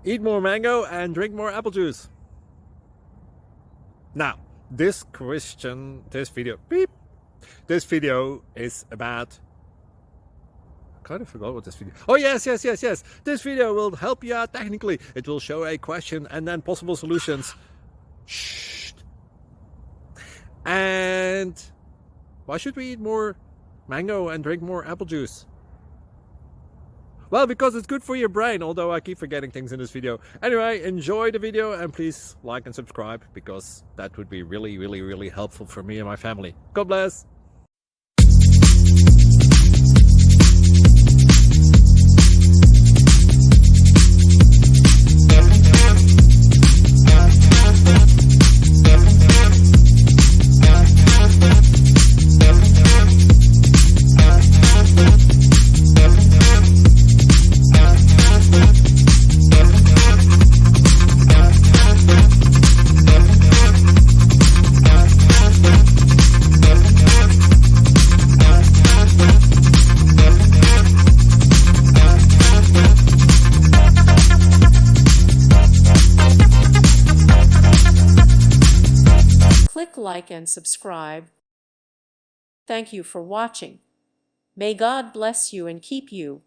Eat more mango and drink more apple juice. Now, this video is about, I kind of forgot what this video. Oh, yes. This video will help you out technically. It will show a question and then possible solutions. Shh. And why should we eat more mango and drink more apple juice? Well, because it's good for your brain, although I keep forgetting things in this video. Anyway, enjoy the video and please like and subscribe, because that would be really helpful for me and my family. God bless! Click like and subscribe. Thank you for watching. May God bless you and keep you.